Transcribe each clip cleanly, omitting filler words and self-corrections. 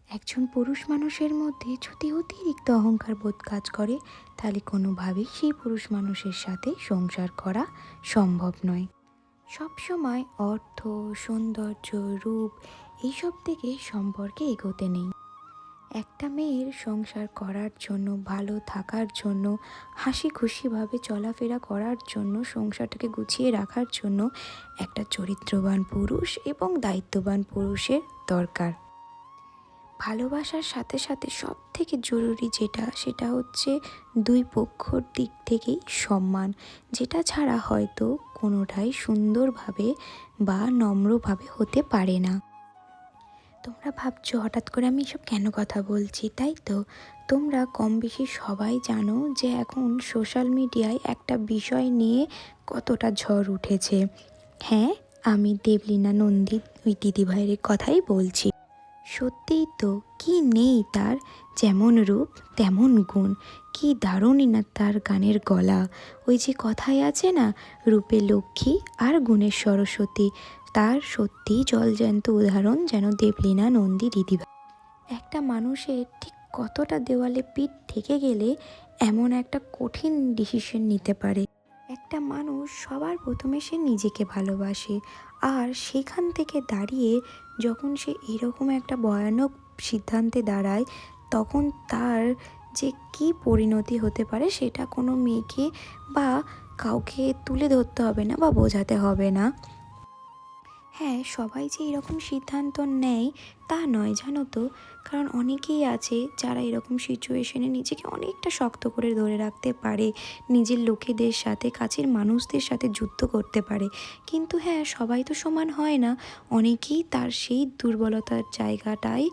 একজন পুরুষ মানুষের মধ্যে যদি অতিরিক্ত অহংকার বোধ কাজ করে, তাহলে কোনোভাবেই সেই পুরুষ মানুষের সাথে সংসার করা সম্ভব নয়। সবসময় অর্থ, সৌন্দর্য, রূপ এইসব থেকে সম্পর্কে এগোতে নেই। একটা মেয়ের সংসার করার জন্য, ভালো থাকার জন্য, হাসি খুশিভাবে চলাফেরা করার জন্য, সংসারটাকে গুছিয়ে রাখার জন্য একটা চরিত্রবান পুরুষ এবং দায়িত্ববান পুরুষের দরকার। ভালোবাসার সাথে সাথে সব থেকে জরুরি সেটা হচ্ছে দুই পক্ষর দিক থেকেই সম্মান, যেটা ছাড়া হয়তো কোনোটাই সুন্দরভাবে বা নম্রভাবে হতে পারে না। তোমরা ভাবছো হঠাৎ করে আমি এসব কেন কথা বলছি, তাই তো? তোমরা কম বেশি সবাই জানো যে এখন সোশ্যাল মিডিয়ায় একটা বিষয় নিয়ে কতটা ঝড় উঠেছে। হ্যাঁ, আমি দেবলীনা নন্দী ওই দিদিভাইয়ের কথাই বলছি। সত্যিই তো, কি নেই তার? যেমন রূপ তেমন গুণ, কি দারুণই না তার গানের গলা। ওই যে কথায় আছে না, রূপে লক্ষ্মী আর গুণের সরস্বতী, তার সত্যিই জলজ্যান্ত উদাহরণ যেন দেবলীনা নন্দী দিদিভাই। একটা মানুষের ঠিক কতটা দেওয়ালে পিঠ থেকে গেলে এমন একটা কঠিন ডিসিশন নিতে পারে। একটা মানুষ সবার প্রথমে সে নিজেকে ভালোবাসে, আর সেখান থেকে দাঁড়িয়ে যখন সে এরকম একটা ভয়ানক সিদ্ধান্তে দাঁড়ায়, তখন তার যে কী পরিণতি হতে পারে সেটা কোনো মেয়েকে বা কাউকে তুলে ধরতে হবে না বা বোঝাতে হবে না। হ্যাঁ, সবাই যে এরকম সিদ্ধান্ত নেয় তা নয়, জানো তো। কারণ অনেকেই আছে যারা এরকম সিচুয়েশনে নিজেকে অনেকটা শক্ত করে ধরে রাখতে পারে, নিজের লোকেদের সাথে, কাছের মানুষদের সাথে যুদ্ধ করতে পারে। কিন্তু হ্যাঁ, সবাই তো সমান হয় না। অনেকেই তার সেই দুর্বলতার জায়গাটাই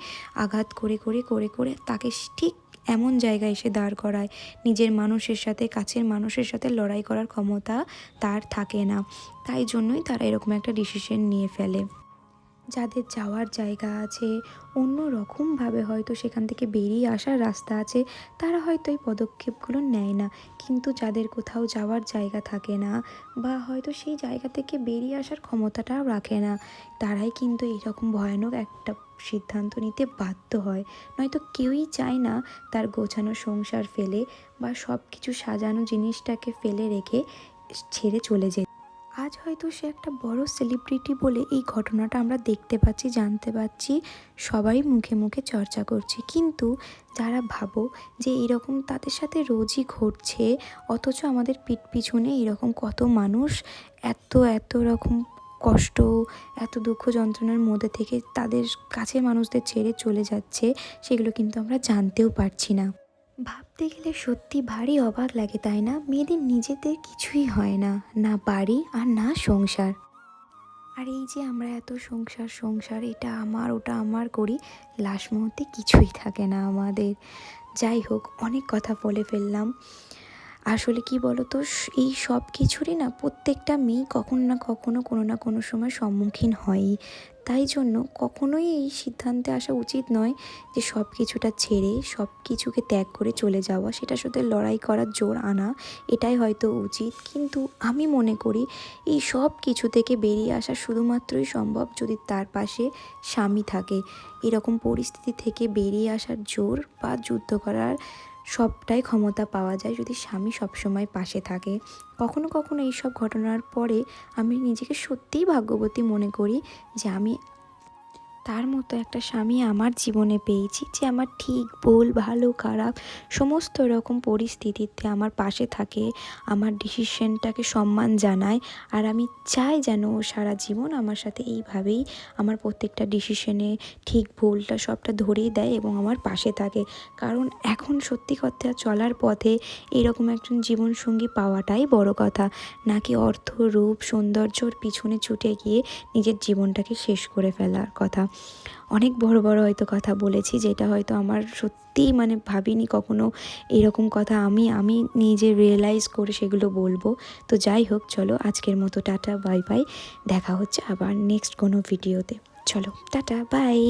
আঘাত করে করে করে করে তাকে ঠিক এমন জায়গায় এসে দাঁড় করায়, নিজের মানুষের সাথে, কাছের মানুষের সাথে লড়াই করার ক্ষমতা তার থাকে না। তাই জন্যই তারা এরকম একটা ডিসিশন নিয়ে ফেলে। যাদের যাওয়ার জায়গা আছে, অন্য রকমভাবে হয়তো সেখান থেকে বেরিয়ে আসার রাস্তা আছে, তারা হয়তো এই পদক্ষেপগুলো নেয় না। কিন্তু যাদের কোথাও যাওয়ার জায়গা থাকে না, বা হয়তো সেই জায়গা থেকে বেরিয়ে আসার ক্ষমতাটাও রাখে না, তারাই কিন্তু এইরকম ভয়ানক একটা সিদ্ধান্ত নিতে বাধ্য হয়। নয়তো কেউই চায় না তার গোছানো সংসার ফেলে বা সব কিছু সাজানো জিনিসটাকে ফেলে রেখে ছেড়ে চলে যেতে। আজ হয়তো সে একটা বড় সেলিব্রিটি বলে এই ঘটনাটা আমরা দেখতে পাচ্ছি, জানতে পারছি, সবাই মুখে মুখে চর্চা করছে। কিন্তু যারা ভাবো যে এরকম তাদের সাথে রোজই ঘটছে, অথচ আমাদের পিঠ পিছনে এরকম কত মানুষ এত এত রকম কষ্ট, এত দুঃখ যন্ত্রণার মধ্যে থেকে তাদের কাছের মানুষদের ছেড়ে চলে যাচ্ছে, সেগুলো কিন্তু আমরা জানতেও পারছি না। ভাবতে গেলে সত্যি ভারী অবাক লাগে, তাই না? মেয়েদের নিজেদের কিছুই হয় না, না বাড়ি আর না সংসার। আর এই যে আমরা এত সংসার সংসার, এটা আমার ওটা আমার করি, লাস্ট মুহূর্তে কিছুই থাকে না আমাদের। যাই হোক, অনেক কথা বলে ফেললাম। আসলে কি বলতো, এই সব কিছুরই না প্রত্যেকটা মেয়ে কখনো না কখনো, কোনো না কোনো সময় সম্মুখীন হয়ই। তাই জন্য কখনোই এই সিদ্ধান্তে আসা উচিত নয় যে সব কিছুটা ছেড়ে, সব কিছুকে ত্যাগ করে চলে যাওয়া, সেটার সাথে লড়াই করার জোর আনা, এটাই হয়তো উচিত। কিন্তু আমি মনে করি এই সব কিছু থেকে বেরিয়ে আসা শুধুমাত্রই সম্ভব যদি তার পাশে স্বামী থাকে। এরকম পরিস্থিতি থেকে বেরিয়ে আসার জোর বা যুদ্ধ করার সবটাই ক্ষমতা পাওয়া যায় যদি স্বামী সবসময় পাশে থাকে। কখনো কখনো এইসব ঘটনার পরে আমি নিজেকে সত্যিই ভাগ্যবতী মনে করি যে আমি তার মতো একটা স্বামী আমার জীবনে পেয়েছি, যে আমার ঠিক ভুল, ভালো খারাপ সমস্ত রকম পরিস্থিতিতে আমার পাশে থাকে, আমার ডিসিশনটাকে সম্মান জানায়। আর আমি চাই যেন ও সারা জীবন আমার সাথে এইভাবেই আমার প্রত্যেকটা ডিসিশনে ঠিক ভুলটা সবটা ধরিয়ে দেয় এবং আমার পাশে থাকে। কারণ এখন সত্যি কথা চলার পথে এরকম একজন জীবনসঙ্গী পাওয়াটাই বড় কথা, নাকি অর্থ, রূপ, সৌন্দর্যর পিছনে ছুটে গিয়ে নিজের জীবনটাকে শেষ করে ফেলার কথা। অনেক বড় বড় হয়তো কথা বলেছি, যেটা হয়তো আমার সত্যিই ভাবিনি কখনো এরকম কথা আমি আমি নিজে রিয়েলাইজ করে সেগুলো বলবো। তো যাই হোক, চলো আজকের মতো টাটা, বাই বাই। দেখা হচ্ছে আবার নেক্সট কোনো ভিডিওতে। চলো টাটা, বাই।